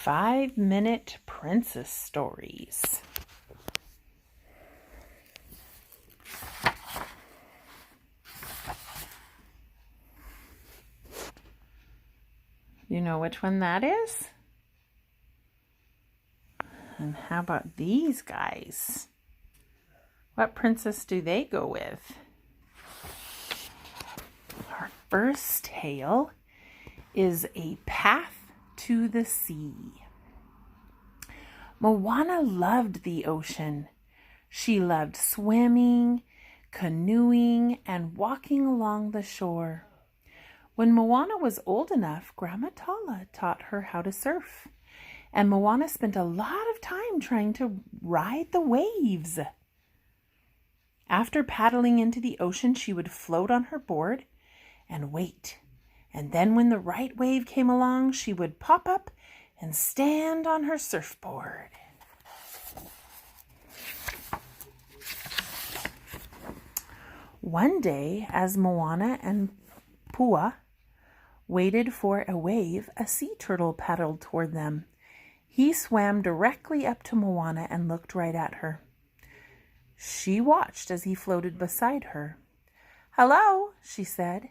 5-minute princess stories. You know which one that is? And how about these guys? What princess do they go with? Our first tale is A Path to the Sea. Moana loved the ocean. She loved swimming, canoeing, and walking along the shore. When Moana was old enough, Grandma Tala taught her how to surf, and Moana spent a lot of time trying to ride the waves. After paddling into the ocean, she would float on her board and wait. And then when the right wave came along, she would pop up and stand on her surfboard. One day, as Moana and Pua waited for a wave, a sea turtle paddled toward them. He swam directly up to Moana and looked right at her. She watched as he floated beside her. "Hello," she said.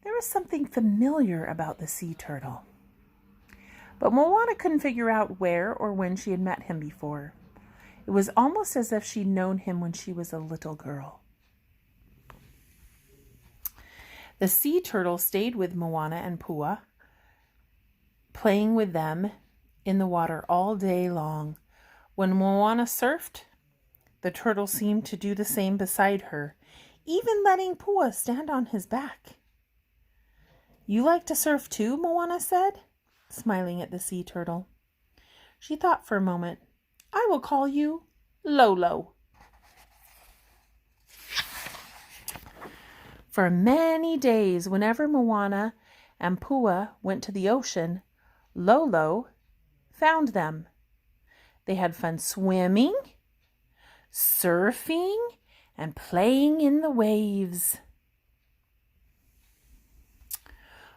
There was something familiar about the sea turtle. But Moana couldn't figure out where or when she had met him before. It was almost as if she'd known him when she was a little girl. The sea turtle stayed with Moana and Pua, playing with them in the water all day long. When Moana surfed, the turtle seemed to do the same beside her, even letting Pua stand on his back. "You like to surf too?" Moana said, smiling at the sea turtle. She thought for a moment. "I will call you Lolo." For many days, whenever Moana and Pua went to the ocean, Lolo found them. They had fun swimming, surfing, and playing in the waves.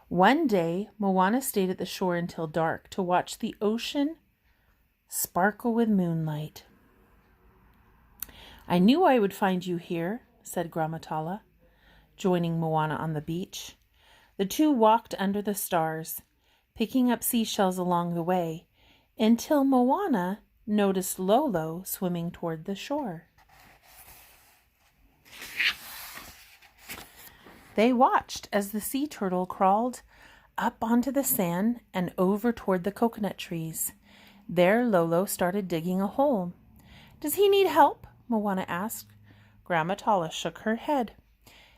One day, Moana stayed at the shore until dark to watch the ocean sparkle with moonlight. "I knew I would find you here," said Grandma Tala, joining Moana on the beach. The two walked under the stars, picking up seashells along the way, until Moana noticed Lolo swimming toward the shore. They watched as the sea turtle crawled up onto the sand and over toward the coconut trees. There, Lolo started digging a hole. "Does he need help?" Moana asked. Grandma Tala shook her head,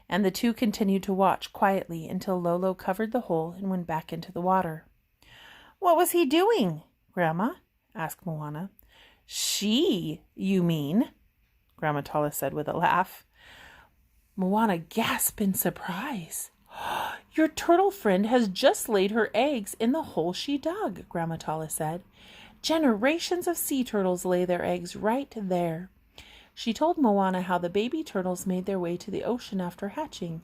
and the two continued to watch quietly until Lolo covered the hole and went back into the water. "What was he doing, Grandma?" asked Moana. "She, you mean," Grandma Tala said with a laugh. Moana gasped in surprise. "Your turtle friend has just laid her eggs in the hole she dug," Grandma Tala said. "Generations of sea turtles lay their eggs right there." She told Moana how the baby turtles made their way to the ocean after hatching,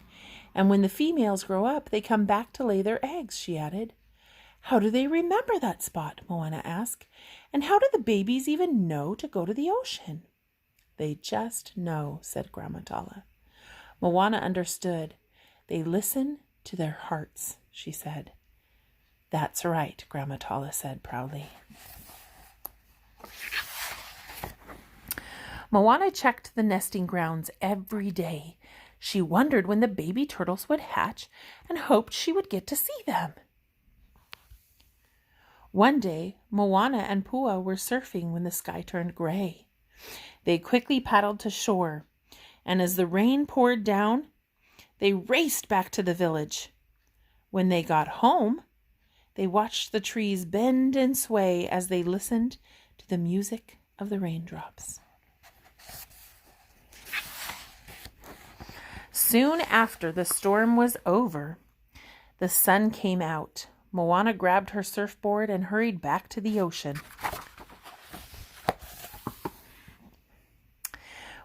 and when the females grow up, they come back to lay their eggs, she added. "How do they remember that spot?" Moana asked. "And how do the babies even know to go to the ocean?" "They just know," said Grandma Tala. Moana understood. "They listen to their hearts," she said. "That's right," Grandma Tala said proudly. Moana checked the nesting grounds every day. She wondered when the baby turtles would hatch and hoped she would get to see them. One day, Moana and Pua were surfing when the sky turned gray. They quickly paddled to shore, and as the rain poured down, they raced back to the village. When they got home, they watched the trees bend and sway as they listened to the music of the raindrops. Soon after the storm was over, the sun came out. Moana grabbed her surfboard and hurried back to the ocean.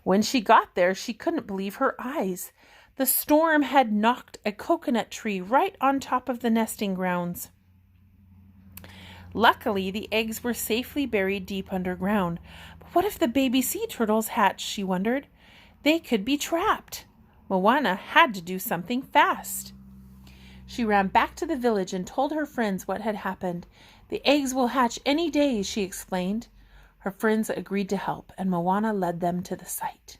When she got there, she couldn't believe her eyes. The storm had knocked a coconut tree right on top of the nesting grounds. Luckily, the eggs were safely buried deep underground. But what if the baby sea turtles hatched, she wondered? They could be trapped. Moana had to do something fast. She ran back to the village and told her friends what had happened. The eggs will hatch any day, she explained. Her friends agreed to help, and Moana led them to the site.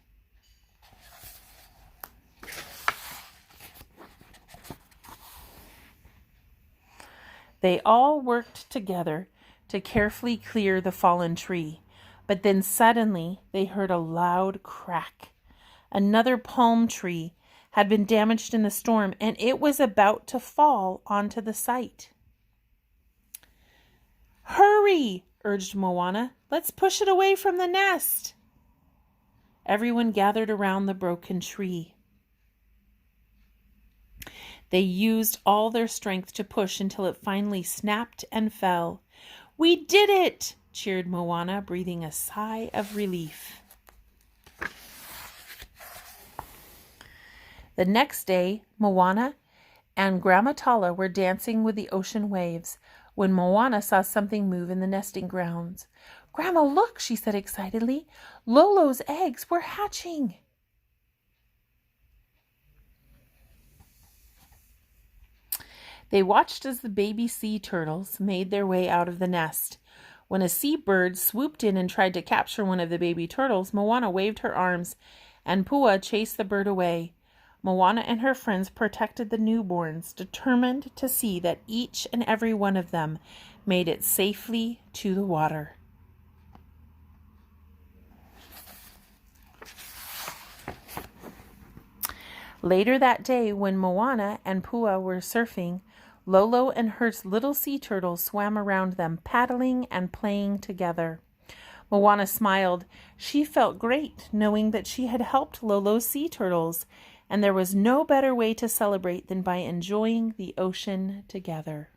They all worked together to carefully clear the fallen tree, but then suddenly they heard a loud crack. Another palm tree had been damaged in the storm, and it was about to fall onto the site. "Hurry!" urged Moana. "Let's push it away from the nest." Everyone gathered around the broken tree. They used all their strength to push until it finally snapped and fell. "We did it!" cheered Moana, breathing a sigh of relief. The next day, Moana and Grandma Tala were dancing with the ocean waves when Moana saw something move in the nesting grounds. "Grandma, look," she said excitedly. "Lolo's eggs were hatching." They watched as the baby sea turtles made their way out of the nest. When a sea bird swooped in and tried to capture one of the baby turtles, Moana waved her arms, and Pua chased the bird away. Moana and her friends protected the newborns, determined to see that each and every one of them made it safely to the water. Later that day, when Moana and Pua were surfing, Lolo and her little sea turtles swam around them, paddling and playing together. Moana smiled. She felt great, knowing that she had helped Lolo's sea turtles, and there was no better way to celebrate than by enjoying the ocean together.